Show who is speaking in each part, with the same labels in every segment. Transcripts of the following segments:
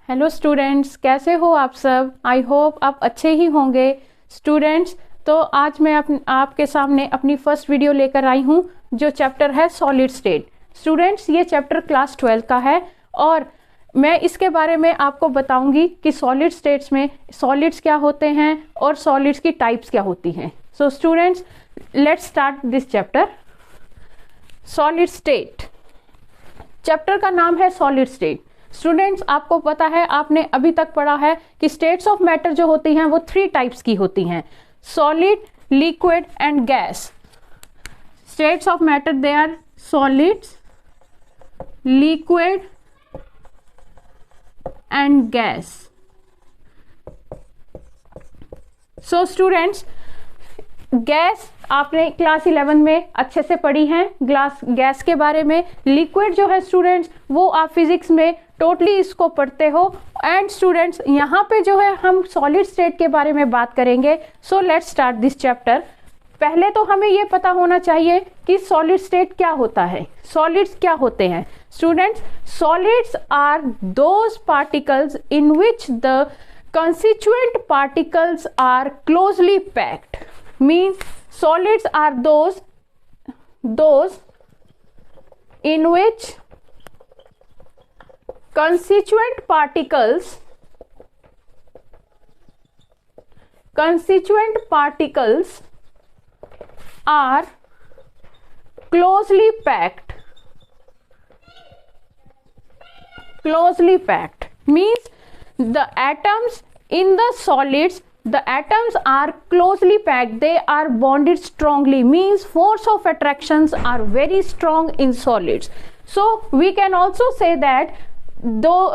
Speaker 1: Hello students, कैसे हो आप सब। आई होप आप अच्छे ही होंगे। स्टूडेंट्स, तो आज मैं आपके सामने अपनी फर्स्ट वीडियो लेकर आई हूँ जो चैप्टर है सॉलिड स्टेट। स्टूडेंट्स, ये चैप्टर क्लास 12 का है और मैं इसके बारे में आपको बताऊंगी कि सॉलिड स्टेट्स में सॉलिड्स क्या होते हैं और सॉलिड्स की टाइप्स क्या होती हैं। So students, let's start this chapter. Solid state chapter का नाम है सॉलिड स्टेट। स्टूडेंट्स, आपको पता है, आपने अभी तक पढ़ा है कि स्टेट्स ऑफ मैटर जो होती हैं वो 3 टाइप्स की होती हैं, solid, liquid and gas. States of matter they are solids, liquid and gas. So students, gas आपने क्लास 11 में अच्छे से पढ़ी है गैस के बारे में। लिक्विड जो है स्टूडेंट्स, वो आप फिजिक्स में टोटली इसको पढ़ते हो। एंड स्टूडेंट्स, यहाँ पे जो है हम सॉलिड स्टेट के बारे में बात करेंगे। So let's start this chapter. पहले तो हमें ये पता होना चाहिए कि सॉलिड स्टेट क्या होता है, सॉलिड्स क्या होते हैं। Students, solids are those particles in which the constituent particles are closely packed. Means solids are those in which constituent particles are closely packed means the atoms in the solids, the atoms are closely packed, they are bonded strongly, means force of attractions are very strong in solids. So we can also say that though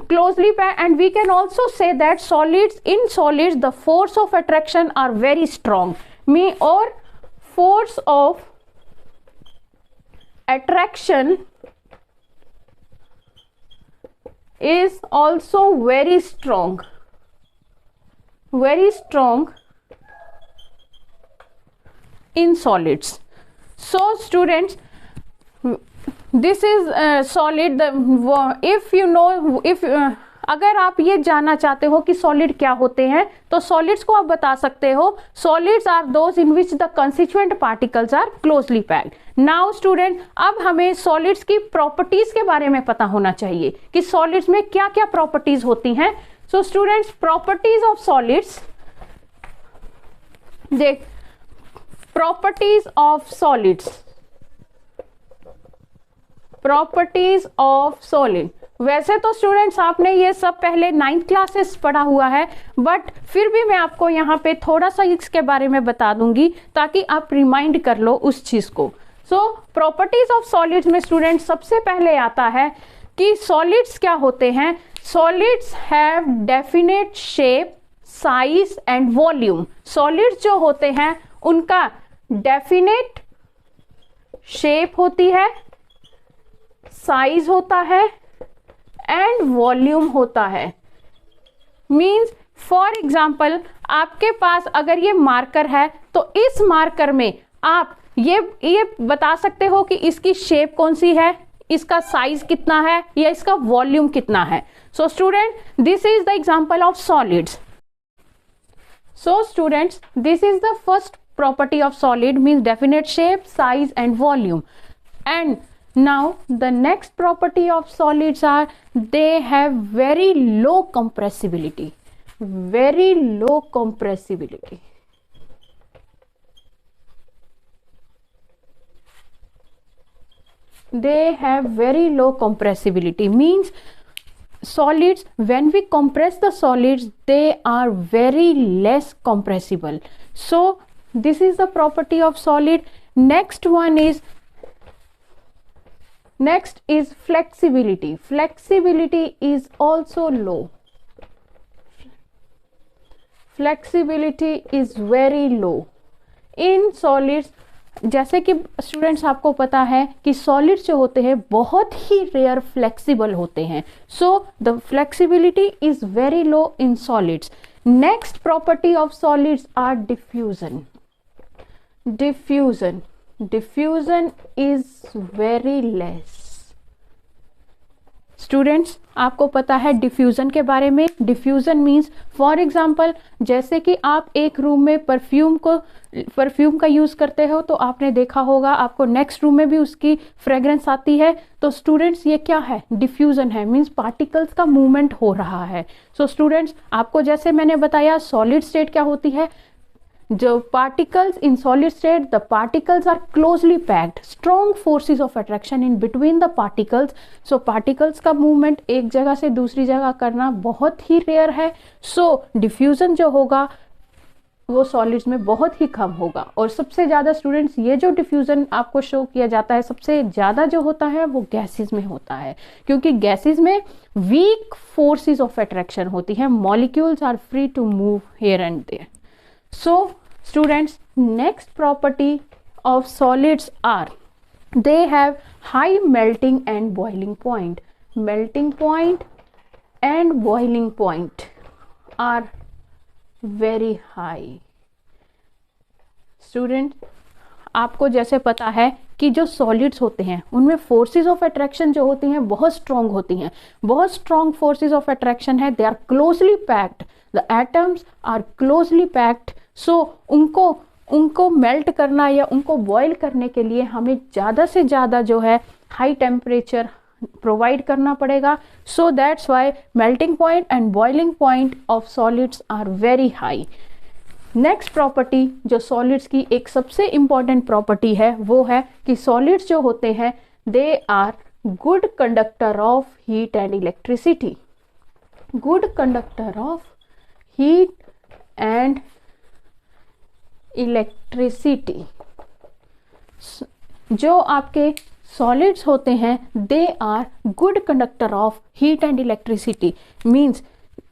Speaker 1: closely packed, and we can also say that in solids the force of attraction are very strong, or force of attraction is also very strong in solids. So students, this is solid. अगर आप ये जानना चाहते हो कि solid क्या होते हैं तो सॉलिड्स को आप बता सकते हो, solids are those in which the constituent particles are closely packed. Now student, अब हमें सॉलिड्स की प्रॉपर्टीज के बारे में पता होना चाहिए कि सॉलिड्स में क्या क्या प्रॉपर्टीज होती हैं। So students, properties of solids, देख, प्रॉपर्टीज ऑफ सॉलिड। वैसे तो स्टूडेंट्स आपने ये सब पहले 9th क्लासेस पढ़ा हुआ है, बट फिर भी मैं आपको यहाँ पे थोड़ा सा इसके बारे में बता दूंगी ताकि आप रिमाइंड कर लो उस चीज को। सो प्रॉपर्टीज ऑफ सॉलिड्स में स्टूडेंट्स सबसे पहले आता है कि सॉलिड्स क्या होते हैं। Solids have definite shape, size and volume. Solids जो होते हैं उनका डेफिनेट शेप होती है, साइज होता है एंड वॉल्यूम होता है। मीन्स फॉर एग्जाम्पल, आपके पास अगर ये मार्कर है तो इस मार्कर में आप ये बता सकते हो कि इसकी शेप कौन सी है, इसका साइज कितना है या इसका वॉल्यूम कितना है। So student, this is the example of solids. So students, this is the first property of solid, means definite shape, size and volume. And now the next property of solids are they have very low compressibility. They have very low compressibility means solids, when we compress the solids, they are very less compressible. So this is the property of solid. Next is flexibility. Flexibility is also low. Flexibility is very low in solids. जैसे कि students आपको पता है कि solids जो होते हैं बहुत ही रेयर फ्लेक्सिबल होते हैं। So the flexibility is very low in solids. Next property of solids are diffusion. Diffusion is very less. Students, आपको पता है डिफ्यूज़न के बारे में। डिफ्यूज़न मीन्स फॉर एग्जांपल, जैसे कि आप एक रूम में परफ्यूम का यूज़ करते हो तो आपने देखा होगा आपको नेक्स्ट रूम में भी उसकी फ्रेग्रेंस आती है। तो स्टूडेंट्स ये क्या है? डिफ्यूज़न है, मीन्स पार्टिकल्स का मूवमेंट हो रहा है। सो स्टूडेंट्स, आपको जैसे मैंने बताया सॉलिड स्टेट क्या होती है, जो particles in solid state, the particles are closely packed, strong forces of attraction in between the particles. So particles का movement एक जगह से दूसरी जगह करना बहुत ही रेयर है। So diffusion जो होगा वो सॉलिड्स में बहुत ही कम होगा। और सबसे ज़्यादा स्टूडेंट्स, ये जो डिफ्यूज़न आपको शो किया जाता है सबसे ज़्यादा जो होता है वो गैसेस में होता है, क्योंकि गैसेस में वीक फोर्सेस ऑफ अट्रैक्शन होती है। Molecules are free to move here and there. So students, next property of solids are they have high melting and boiling point. Melting point and boiling point are very high. Student, आपको जैसे पता है कि जो solids होते हैं उनमें forces of attraction जो होती हैं बहुत स्ट्रॉन्ग होती हैं, बहुत स्ट्रॉन्ग फोर्सेस ऑफ अट्रैक्शन है। They are closely packed, the atoms are closely packed. So उनको मेल्ट करना या उनको बॉयल करने के लिए हमें ज़्यादा से ज़्यादा जो है हाई टेम्परेचर प्रोवाइड करना पड़ेगा। So that's why melting point and boiling point of solids are very high. Next property जो सॉलिड्स की एक सबसे इंपॉर्टेंट प्रॉपर्टी है वो है कि सॉलिड्स जो होते हैं they are good conductor of heat and electricity. Good conductor of heat and electricity. जो आपके सॉलिड्स होते हैं they are good conductor of heat and electricity. Means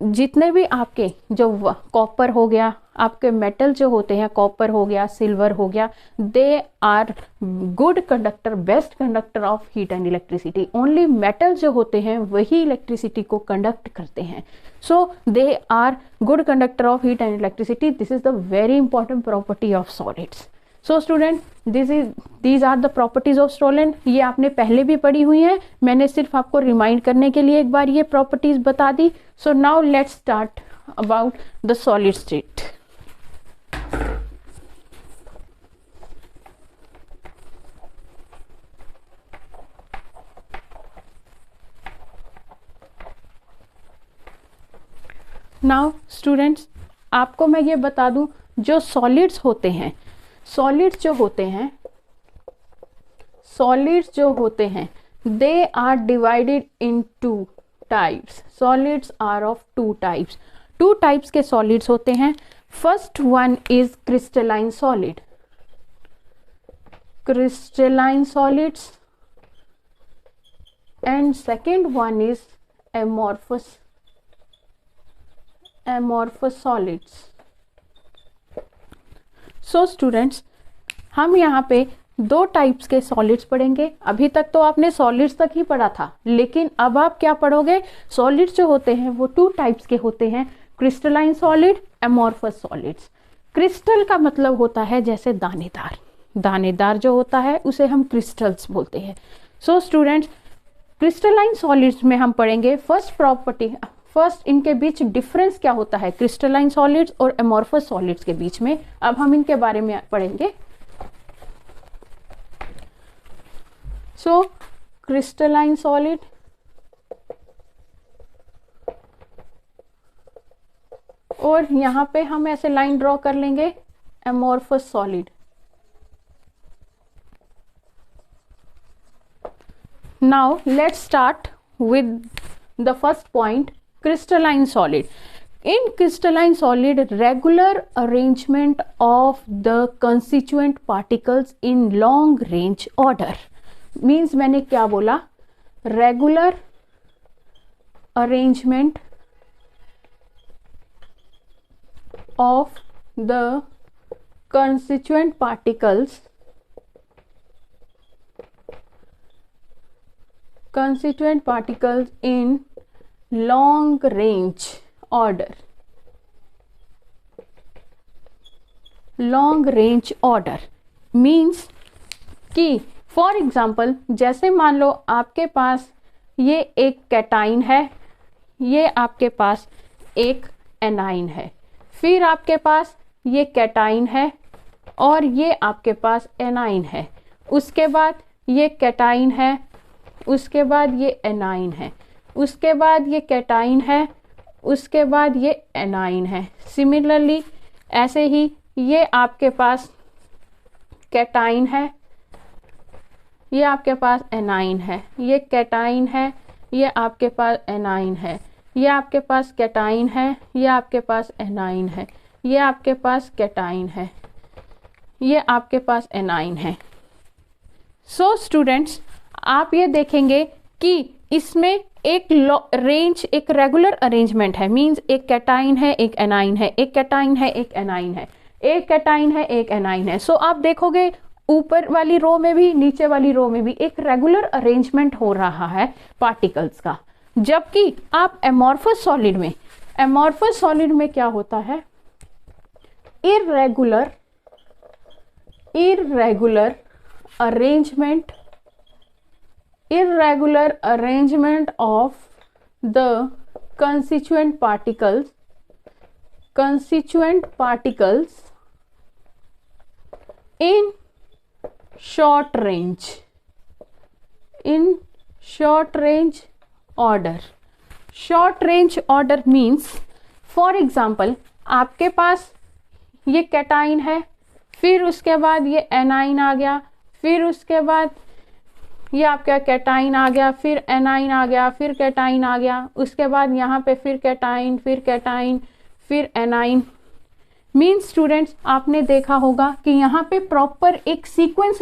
Speaker 1: जितने भी आपके जो कॉपर हो गया, आपके मेटल जो होते हैं, कॉपर हो गया, सिल्वर हो गया, they are good conductor, best conductor of heat and electricity. Only metal जो होते हैं वही इलेक्ट्रिसिटी को कंडक्ट करते हैं। So they are good conductor of heat and electricity. This is the very important property of solids. So student, these are the properties of solid. ये आपने पहले भी पढ़ी हुई हैं, मैंने सिर्फ आपको रिमाइंड करने के लिए एक बार ये प्रॉपर्टीज बता दी। So now let's start about the solid state. Now students, आपको मैं ये बता दूं, जो सॉलिड्स होते हैं, सॉलिड्स जो होते हैं they are divided in two types. Solids are of two types. Two types के सॉलिड्स होते हैं। First one is crystalline solid, crystalline solids, and second one is amorphous solids. So students, हम यहाँ पे दो टाइप्स के सॉलिड्स पढ़ेंगे। अभी तक तो आपने सॉलिड्स तक ही पढ़ा था, लेकिन अब आप क्या पढ़ोगे? सॉलिड्स जो होते हैं वो टू टाइप्स के होते हैं, crystalline solid, amorphous solids. Crystal का मतलब होता है जैसे दानेदार, दानेदार जो होता है उसे हम क्रिस्टल्स बोलते हैं। सो स्टूडेंट्स, क्रिस्टलाइन सॉलिड्स में हम पढ़ेंगे फर्स्ट इनके बीच डिफरेंस क्या होता है क्रिस्टलाइन सॉलिड्स और एमॉर्फस सॉलिड्स के बीच में। अब हम इनके बारे में पढ़ेंगे। सो क्रिस्टलाइन सॉलिड, और यहां पे हम ऐसे लाइन ड्रॉ कर लेंगे amorphous solid. Now let's start with the first point, crystalline solid. In crystalline solid, regular arrangement of the constituent particles in long range order. Means मैंने क्या बोला? Regular arrangement of the constituent particles in long range order. long range order means कि for example जैसे मान लो आपके पास ये एक cation है, ये आपके पास एक एनाइन है, फिर आपके पास ये कैटाइन है और ये आपके पास एनाइन है, उसके बाद ये कैटाइन है, उसके बाद ये एनाइन है, उसके बाद ये कैटाइन है, उसके बाद ये एनाइन है। सिमिलरली ऐसे ही ये आपके पास कैटाइन है, ये आपके पास एनाइन है, ये कैटाइन है, ये आपके पास एनाइन है, ये आपके पास कैटाइन है, ये आपके पास एनाइन है, ये आपके पास कैटाइन है, ये आपके पास एनाइन है। सो स्टूडेंट्स, आप ये देखेंगे कि इसमें एक रेंज, एक रेगुलर अरेंजमेंट है, मींस एक कैटाइन है, एक एनाइन है, एक कैटाइन है, एक एनाइन है, एक कैटाइन है, एक एनाइन है। सो आप देखोगे ऊपर वाली रो में भी, नीचे वाली रो में भी एक रेगुलर अरेंजमेंट हो रहा है पार्टिकल्स का। जबकि आप एमॉर्फस सॉलिड में क्या होता है? Irregular arrangement of the constituent particles in short range order. Short range order means, for example, आपके पास ये कैटाइन है, फिर उसके बाद ये एनाइन आ गया, फिर उसके बाद ये आपका कैटाइन आ गया, फिर एनाइन आ गया, फिर कैटाइन आ गया, उसके बाद यहाँ पे फिर कैटाइन, फिर एनाइन। मीन्स स्टूडेंट्स, आपने देखा होगा कि यहाँ पे प्रॉपर एक सीक्वेंस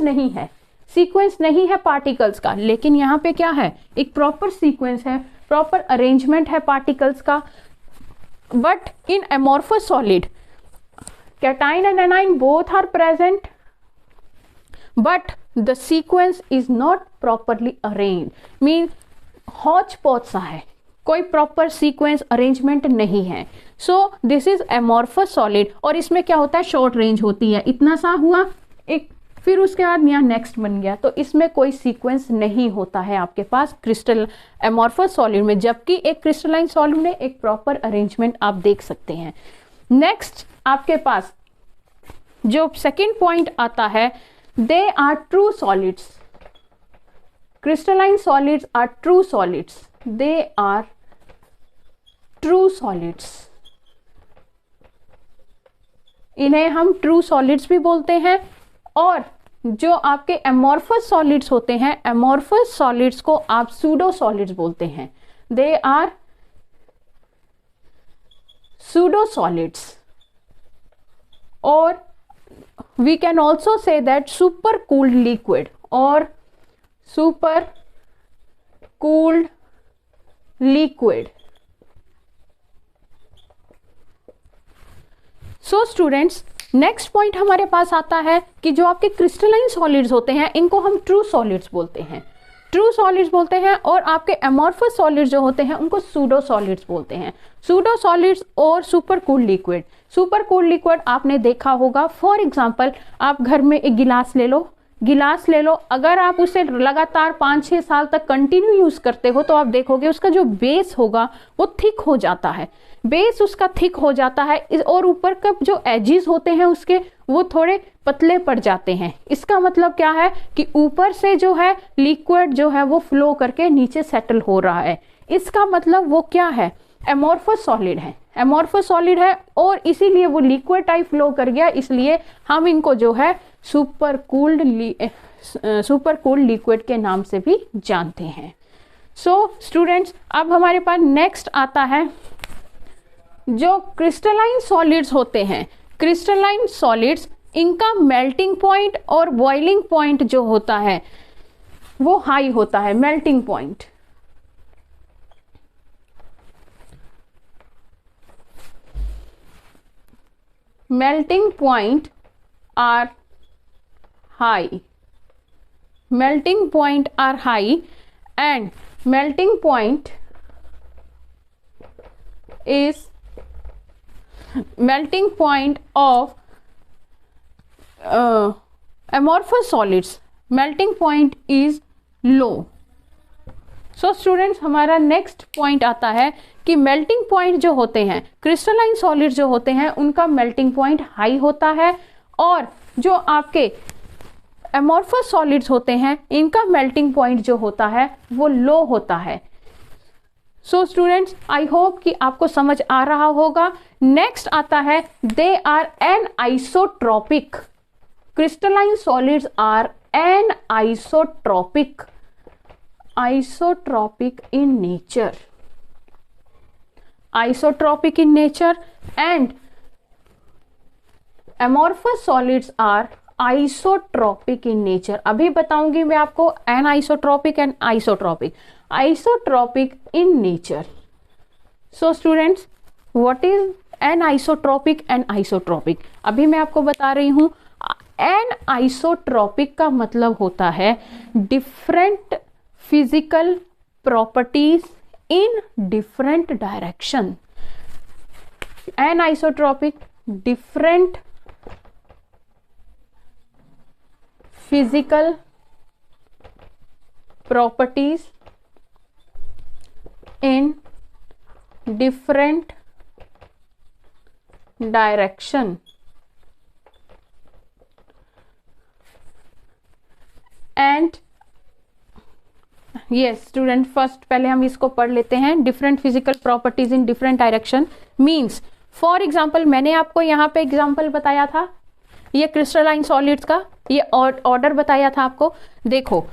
Speaker 1: नहीं है पार्टिकल्स का, लेकिन यहाँ पे क्या है? एक प्रॉपर सीक्वेंस है, प्रॉपर अरेंजमेंट है पार्टिकल्स का। But in amorphous solid, cation and anion both are present, but the sequence is not properly arranged, mean hotchpotch सा है, कोई प्रॉपर सीक्वेंस अरेंजमेंट नहीं है। So this is amorphous solid. और इसमें क्या होता है? शॉर्ट रेंज होती है, इतना सा हुआ एक, फिर उसके बाद यहाँ नेक्स्ट बन गया, तो इसमें कोई सीक्वेंस नहीं होता है आपके पास क्रिस्टल एमॉर्फस सॉलिड में। जबकि एक क्रिस्टलाइन सॉलिड में एक प्रॉपर अरेंजमेंट आप देख सकते हैं। नेक्स्ट आपके पास जो सेकेंड पॉइंट आता है, they are true solids. Crystalline solids are true solids. They are true solids. इन्हें हम true solids भी बोलते हैं। और जो आपके amorphous solids होते हैं, amorphous solids को आप pseudo solids बोलते हैं। They are pseudo solids. और we can also say that supercooled liquid or supercooled liquid. So students, next point हमारे पास आता है कि जो आपके क्रिस्टलाइन सॉलिड्स होते हैं, इनको हम ट्रू सॉलिड्स बोलते हैं, और आपके एमॉर्फस सॉलिड्स जो होते हैं उनको सूडो सॉलिड्स बोलते हैं। सूडो सॉलिड्स और सुपरकूल्ड लिक्विड। सुपरकूल्ड लिक्विड आपने देखा होगा, फॉर एग्जांपल आप घर में एक गिलास ले लो, अगर आप उसे लगातार 5-6 साल तक कंटिन्यू यूज करते हो तो आप देखोगे उसका जो बेस होगा वो थिक हो जाता है, बेस उसका थिक हो जाता है, और ऊपर का जो एजेस होते हैं उसके वो थोड़े पतले पड़ जाते हैं। इसका मतलब क्या है कि ऊपर से जो है लिक्विड जो है वो फ्लो करके नीचे सेटल हो रहा है। इसका मतलब वो क्या है? एमॉर्फस सॉलिड है, और इसीलिए वो लिक्विड टाइप फ्लो कर गया, इसलिए हम इनको जो है सुपरकूल्ड लिक्विड के नाम से भी जानते हैं। सो स्टूडेंट्स, अब हमारे पास नेक्स्ट आता है जो क्रिस्टलाइन सॉलिड्स होते हैं। क्रिस्टलाइन सॉलिड्स, इनका मेल्टिंग पॉइंट और बॉइलिंग पॉइंट जो होता है वो हाई होता है। Melting point are high, and melting point of amorphous solids, melting point is low, so students, हमारा नेक्स्ट पॉइंट आता है कि मेल्टिंग पॉइंट जो होते हैं, क्रिस्टलाइन सॉलिड जो होते हैं उनका मेल्टिंग पॉइंट हाई होता है, और जो आपके एमॉर्फस सॉलिड्स होते हैं इनका मेल्टिंग पॉइंट जो होता है वो लो होता है। सो स्टूडेंट्स, आई होप कि आपको समझ आ रहा होगा। नेक्स्ट आता है they are anisotropic. Crystalline solids are anisotropic, isotropic in nature, isotropic in nature, and amorphous solids are isotropic in nature। अभी बताऊंगी मैं आपको anisotropic and isotropic, isotropic in nature। So students, what is anisotropic and isotropic? अभी मैं आपको बता रही हूं। anisotropic का मतलब होता है different physical properties in different direction। anisotropic different physical properties in different direction, and yes student, first पहले हम इसको पढ़ लेते हैं। Different physical properties in different direction means, for example मैंने आपको यहाँ पे एग्जाम्पल बताया था ये क्रिस्टलाइन सॉलिड्स का, ये ऑर्डर बताया था आपको। देखो,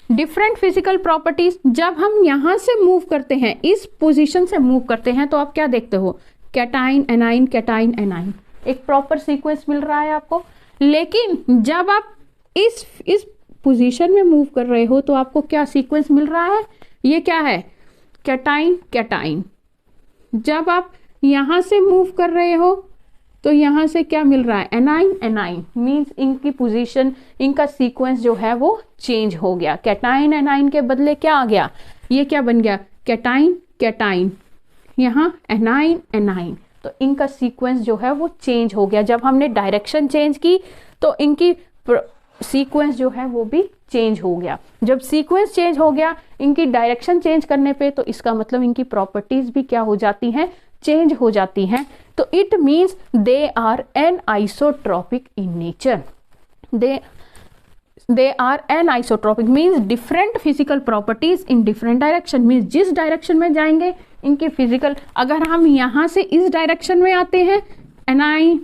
Speaker 1: डिफरेंट फिजिकल प्रॉपर्टीज, जब हम यहां से मूव करते हैं, इस पोजीशन से मूव करते हैं, तो आप क्या देखते हो, कैटाइन एनाइन कैटाइन एनाइन, एक प्रॉपर सीक्वेंस मिल रहा है आपको। लेकिन जब आप इस पोजीशन में मूव कर रहे हो तो आपको क्या सीक्वेंस मिल रहा है, ये क्या है, कैटाइन कैटाइन। जब आप यहां से मूव कर रहे हो तो यहां से क्या मिल रहा है, एनाइन एनाइन, मींस इनकी पोजीशन, इनका सीक्वेंस जो है वो चेंज हो गया। कैटाइन एनाइन के बदले क्या आ गया, ये क्या बन गया, कैटाइन कैटाइन, यहाँ एनाइन एनाइन, तो इनका सीक्वेंस जो है वो चेंज हो गया। जब हमने डायरेक्शन चेंज की तो इनकी सीक्वेंस जो है वो भी चेंज हो गया। जब सीक्वेंस चेंज हो गया इनकी डायरेक्शन चेंज करने पे, तो इसका मतलब इनकी प्रॉपर्टीज भी क्या हो जाती हैं, चेंज हो जाती हैं। तो it means they are anisotropic in nature. They are anisotropic means different physical properties in different direction, means जिस डायरेक्शन में जाएंगे इनकी फिजिकल, अगर हम यहां से इस डायरेक्शन में आते हैं, A9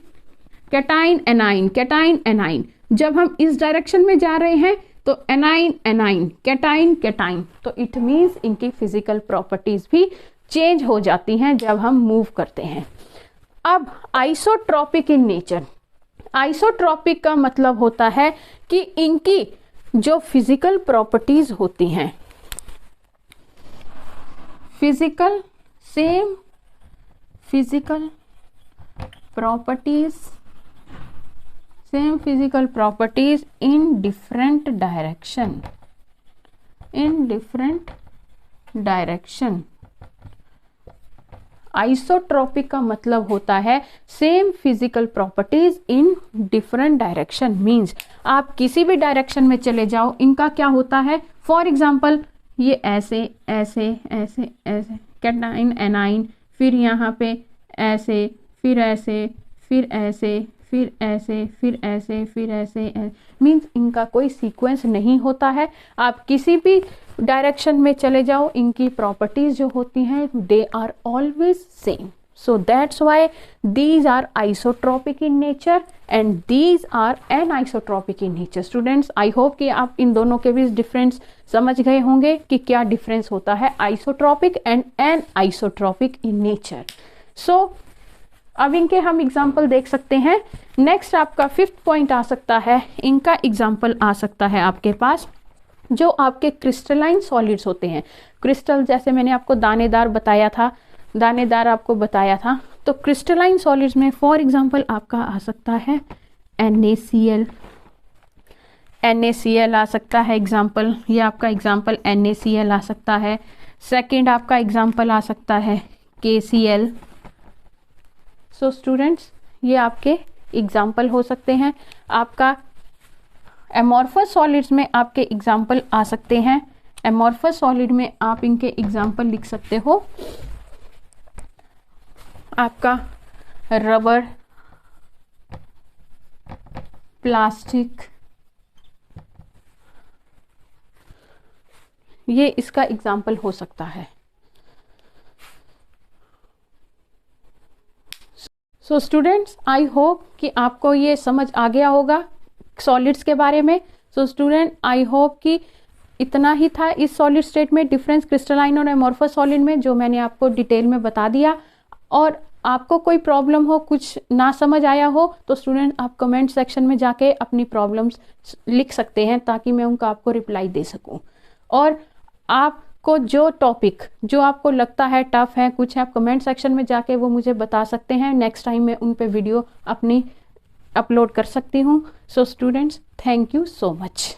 Speaker 1: cation A9 cation A9, जब हम इस डायरेक्शन में जा रहे हैं तो एनाइन एनाइन कैटाइन कैटाइन, तो इट मीन्स इनकी फिजिकल प्रॉपर्टीज भी चेंज हो जाती हैं जब हम मूव करते हैं। अब आइसोट्रॉपिक इन नेचर, आइसोट्रॉपिक का मतलब होता है कि इनकी जो फिजिकल प्रॉपर्टीज होती हैं, physical same physical properties, same physical properties in different direction, in different direction. Isotropic का मतलब होता है same physical properties in different direction, means आप किसी भी डायरेक्शन में चले जाओ, इनका क्या होता है, फॉर एग्जांपल ये ऐसे ऐसे ऐसे ऐसे कैटाइन एनाइन, फिर यहाँ पे ऐसे, फिर ऐसे, फिर ऐसे, फिर ऐसे, फिर ऐसे, फिर ऐसे, मीन्स इनका कोई सीक्वेंस नहीं होता है। आप किसी भी डायरेक्शन में चले जाओ, इनकी प्रॉपर्टीज जो होती हैं they are always same. So that's why these are isotropic in nature and these are anisotropic in nature. Students, I hope कि आप इन दोनों के बीच डिफरेंस समझ गए होंगे कि क्या डिफरेंस होता है isotropic and anisotropic in nature. So अब इनके हम एग्जाम्पल देख सकते हैं। नेक्स्ट आपका 5th पॉइंट आ सकता है, इनका एग्जाम्पल आ सकता है आपके पास जो आपके क्रिस्टलाइन सॉलिड्स होते हैं। क्रिस्टल जैसे मैंने आपको दानेदार बताया था, दानेदार आपको बताया था, तो क्रिस्टलाइन सॉलिड्स में फॉर एग्जाम्पल आपका आ सकता है NaCl, NaCl आ सकता है एग्जाम्पल, ये आपका एग्जाम्पल NaCl आ सकता है। सेकेंड आपका एग्जाम्पल आ सकता है KCl। सो स्टूडेंट्स, ये आपके एग्जाम्पल हो सकते हैं। आपका एमॉर्फस सॉलिड्स में आपके एग्जाम्पल आ सकते हैं एमॉर्फस सॉलिड में आप इनके एग्जाम्पल लिख सकते हो, आपका रबर, प्लास्टिक, ये इसका एग्जाम्पल हो सकता है। सो स्टूडेंट्स, आई होप कि आपको ये समझ आ गया होगा सॉलिड्स के बारे में। सो स्टूडेंट, आई होप कि इतना ही था इस सॉलिड स्टेट में डिफरेंस क्रिस्टलाइन और एमॉर्फस सॉलिड में, जो मैंने आपको डिटेल में बता दिया। और आपको कोई प्रॉब्लम हो, कुछ ना समझ आया हो, तो स्टूडेंट आप कमेंट सेक्शन में जाके अपनी प्रॉब्लम्स लिख सकते हैं, ताकि मैं उनका आपको रिप्लाई दे सकूं। और आपको जो टॉपिक जो आपको लगता है टफ है, कुछ है, आप कमेंट सेक्शन में जाके वो मुझे बता सकते हैं। नेक्स्ट टाइम मैं उन पे वीडियो अपनी अपलोड कर सकती हूँ। So students, thank you so much.